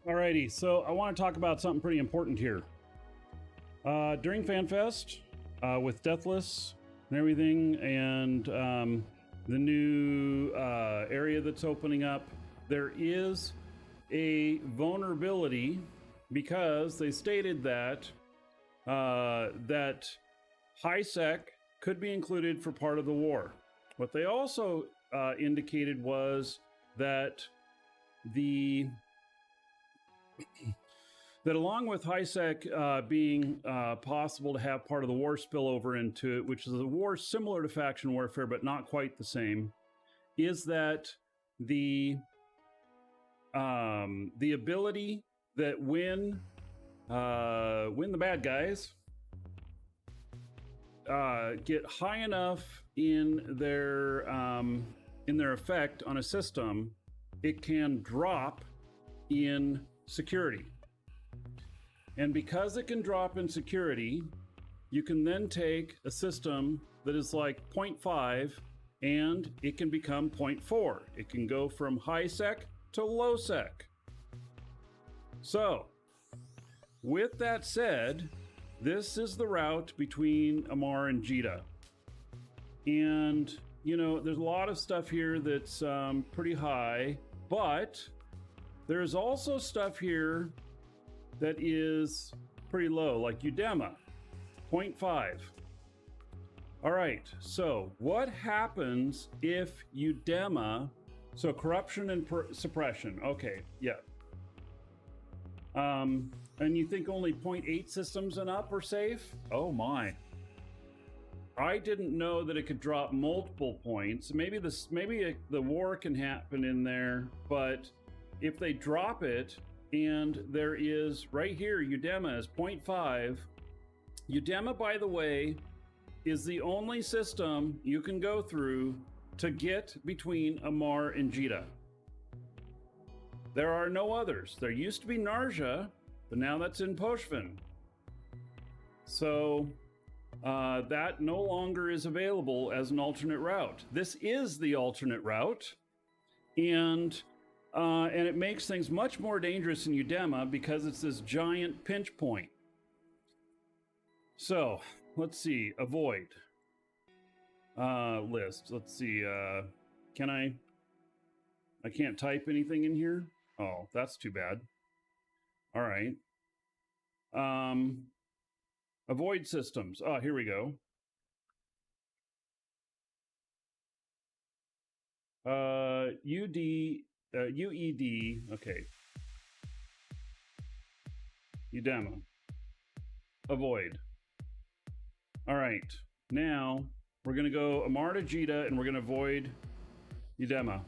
Alrighty, so I want to talk about something pretty important here. During FanFest, with Deathless and everything, and the new area that's opening up, there is a vulnerability because they stated that that HiSec could be included for part of the war. What they also indicated was that that along with HiSec being possible to have part of the war spill over into it, which is a war similar to faction warfare but not quite the same, is that the ability that when the bad guys get high enough in their effect on a system, it can drop in security. And because it can drop in security, you can then take a system that is like 0.5 and it can become 0.4. It can go from high sec to low sec. So, with that said, this is the route between Amar and Jita. And, you know, there's a lot of stuff here that's pretty high, but there's also stuff here that is pretty low, like Uedama, 0.5. All right, so what happens if Uedama, so corruption and suppression, okay, yeah. And you think only 0.8 systems and up are safe? Oh my. I didn't know that it could drop multiple points. Maybe the war can happen in there, but if they drop it, and there is right here, Uedama is 0.5. Uedama, by the way, is the only system you can go through to get between Amar and Jita. There are no others. There used to be Narja, but now that's in Poshvin. So that no longer is available as an alternate route. This is the alternate route, and it makes things much more dangerous in Uedama because it's this giant pinch point. So let's see, avoid list. Let's see, can I can't type anything in here? Oh, that's too bad. All right. Avoid systems. Oh, here we go. UED, okay. Uedama. Avoid. All right. Now we're going to go Amar to Jita and we're going to avoid Uedama.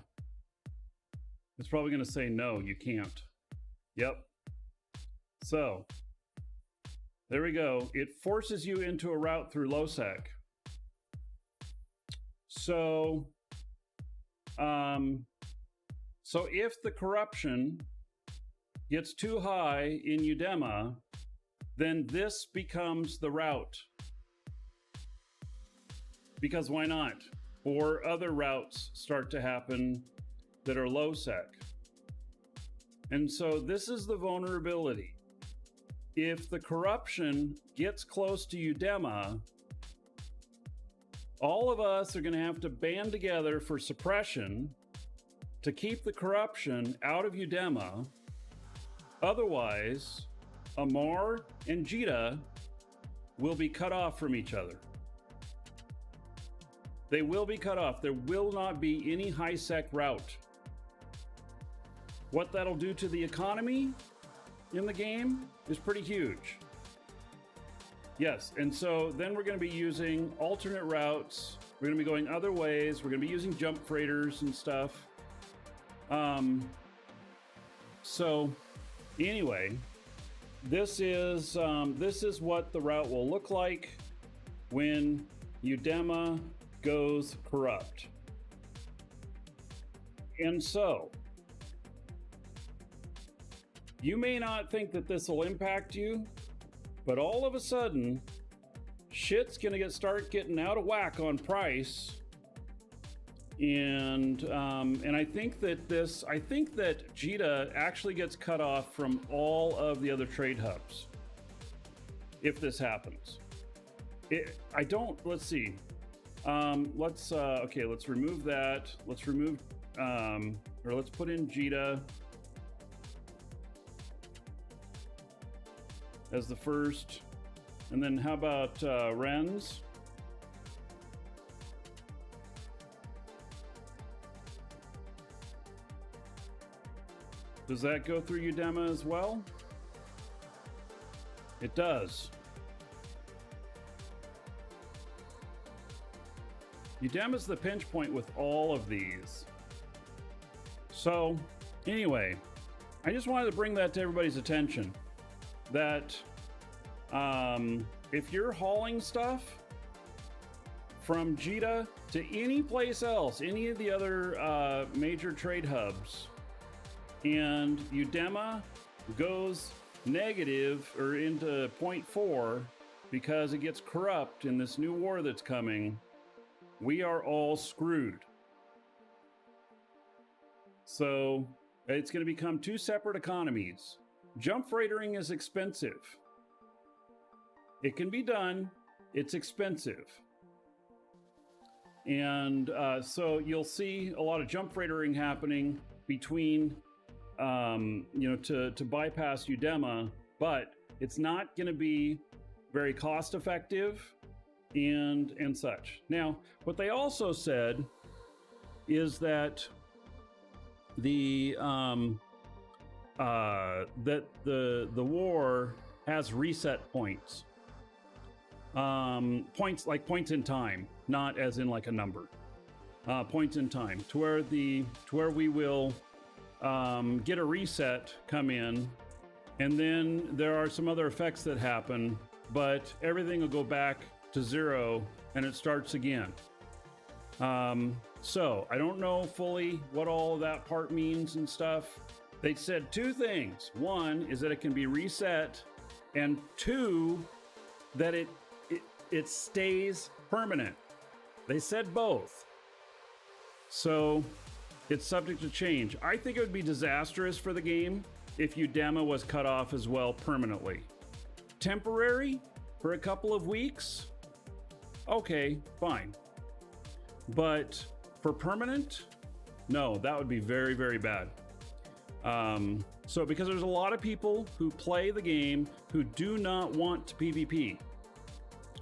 It's probably going to say no, you can't. Yep. So there we go. It forces you into a route through lowsec. So if the corruption gets too high in Uedama, then this becomes the route. Because why not? Or other routes start to happen that are low sec. And so this is the vulnerability. If the corruption gets close to Uedama, all of us are going to have to band together for suppression to keep the corruption out of Uedama. Otherwise, Amar and Jita will be cut off from each other. They will be cut off. There will not be any high sec route. What that'll do to the economy in the game is pretty huge. Yes, and so then we're going to be using alternate routes. We're going to be going other ways. We're going to be using jump freighters and stuff. So anyway, this is what the route will look like when Uedama goes corrupt. And so you may not think that this will impact you, but all of a sudden, shit's gonna start getting out of whack on price And I think that Jita actually gets cut off from all of the other trade hubs if this happens. Let's see. Let's remove that. Let's remove, or let's put in Jita as the first. And then how about Rens? Does that go through Uedama as well? It does. Uedama's the pinch point with all of these. So, anyway, I just wanted to bring that to everybody's attention. That if you're hauling stuff from Jita to any place else, any of the other major trade hubs, and Uedama goes negative or into 0.4 because it gets corrupt in this new war that's coming, we are all screwed. So it's going to become two separate economies. Jump freightering is expensive. It can be done. It's expensive. And so you'll see a lot of jump freightering happening between to bypass Uedama, but it's not going to be very cost effective and such. Now, what they also said is that the war has reset points. Points in time, not as in like a number. Points in time to where we will get a reset come in, and then there are some other effects that happen, but everything will go back to zero and it starts again. So I don't know fully what all of that part means and stuff. They said two things. One is that it can be reset, and two, that it stays permanent. They said both. So it's subject to change. I think it would be disastrous for the game if Uedama was cut off as well permanently. Temporary for a couple of weeks? Okay, fine. But for permanent? No, that would be very, very bad. So because there's a lot of people who play the game who do not want PvP.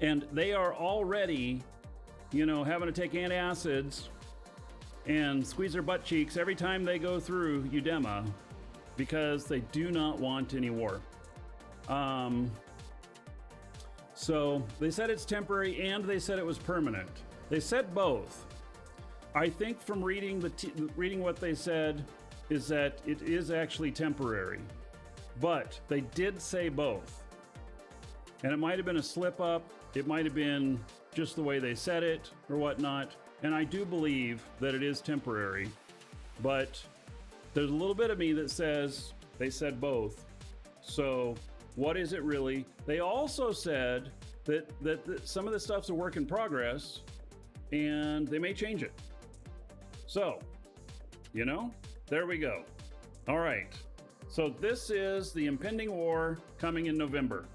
And they are already, having to take antacids and squeeze their butt cheeks every time they go through Uedama because they do not want any war. So they said it's temporary and they said it was permanent. They said both. I think from reading what they said is that it is actually temporary, but they did say both. And it might have been a slip up. It might have been just the way they said it or whatnot. And I do believe that it is temporary, but there's a little bit of me that says they said both. So what is it really? They also said that some of this stuff's a work in progress and they may change it. So, there we go. All right. So this is the impending war coming in November.